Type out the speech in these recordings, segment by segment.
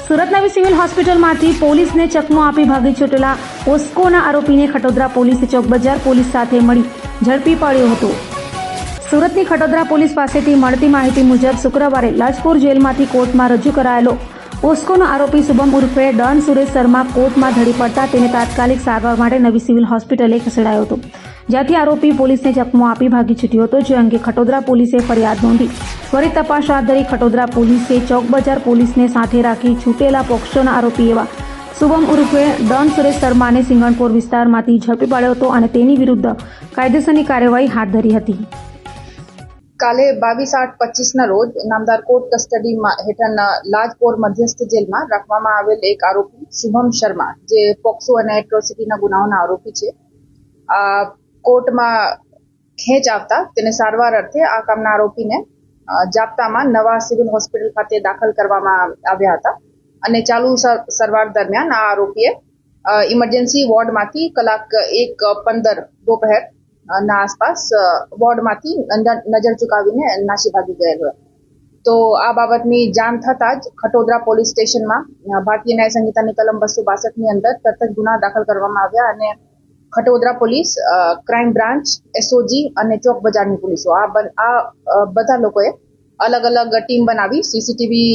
સુરત નવી સિવિલ હોસ્પિટલમાંથી પોલીસને ચકમો આપી ભાગી છૂટેલા પોસ્કોના આરોપીને ખટોદરા પોલીસે ચોકબજાર પોલીસ સાથે મળી ઝડપી પાડ્યો હતો। સુરતની ખટોદરા પોલીસ પાસેથી મળતી માહિતી મુજબ શુક્રવારે લાજપોર જેલમાંથી કોર્ટમાં રજૂ કરાયેલો પોસ્કોનો આરોપી શુભમ ઉર્ફે ડોન સુરેશ શર્મા કોર્ટમાં ધડી પડતા તેને તાત્કાલિક સારવાર માટે નવી સિવિલ હોસ્પિટલે ખસેડાયો હતો, જ્યાંથી આરોપી પોલીસને ચકમો આપી ભાગી છૂટ્યો હતો, જે અંગે ખટોદરા પોલીસે ફરિયાદ નોંધી ત્વરિત તપાસ હાથ ધરી ખટોદરા પોલીસે ચોકબજાર પોલીસને સાથે રાખી છૂટેલા પોક્સોના આરોપી એવા શુભમ ઉર્ફે ડોન સુરેશ શર્માને સિંગણપોર વિસ્તારમાંથી ઝડપી પાડ્યો હતો અને તેની વિરુદ્ધ કાયદેસરની કાર્યવાહી હાથ ધરી હતી। કાલે 22/8/25 રોજ નામદાર કોર્ટ કસ્ટડી હેઠળના લાજપોર મધ્યસ્થ જેલમાં રાખવામાં આવેલ એક આરોપી શુભમ શર્મા, જે પોક્સો અને એટ્રોસિટીના ગુનાઓના આરોપી છે, કોર્ટમાં ખેંચ આવતા તેને સારવાર અર્થે આ કામના આરોપીને જાપ્તામાં નવા સિવિલ હોસ્પિટલ ખાતે દાખલ કરવામાં આવ્યા હતા અને ચાલુ સારવાર દરમિયાન આ આરોપીએ ઇમરજન્સી વોર્ડમાંથી કલાક 1:15 दोपहर ના આસપાસ વોર્ડમાંથી નજર ચુકાવીને નાસી ભાગી ગયેલો। તો આ બાબતની જાણ થતાં જ ખટોદરા પોલીસ સ્ટેશનમાં ભારતીય ન્યાય સંહિતાની કલમ 262 ની અંદર તરત જ ગુના દાખલ કરવામાં આવ્યા અને Khatodara police, crime branch, SOG અને ચોક બજારની પોલીસો આ બધા લોકોએ અલગ અલગ ટીમ બનાવી સીસીટીવી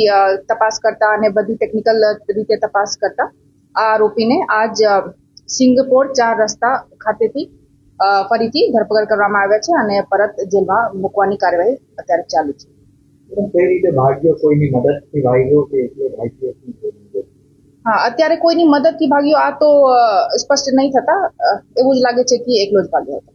તપાસ કરતા અને બધી ટેકનિકલ રીતે તપાસ કરતા આ આરોપીને આજ સિંગપોર 4 રસ્તા ખાતેથી ફરીથી ધરપકડ કરવામાં આવ્યા છે અને પરત જેલમાં મૂકવાની કાર્યવાહી અત્યારે ચાલુ છે। કઈ રીતે ભાગ્યો? કોઈની મદદથી ભાગ્યો કે એકલો ભાગ્યો? હા, અત્યારે કોઈની મદદથી ભાગ્યો આ તો સ્પષ્ટ નહીં થતા, એવું જ લાગે છે કે એકલો જ ભાગ્યો હતો।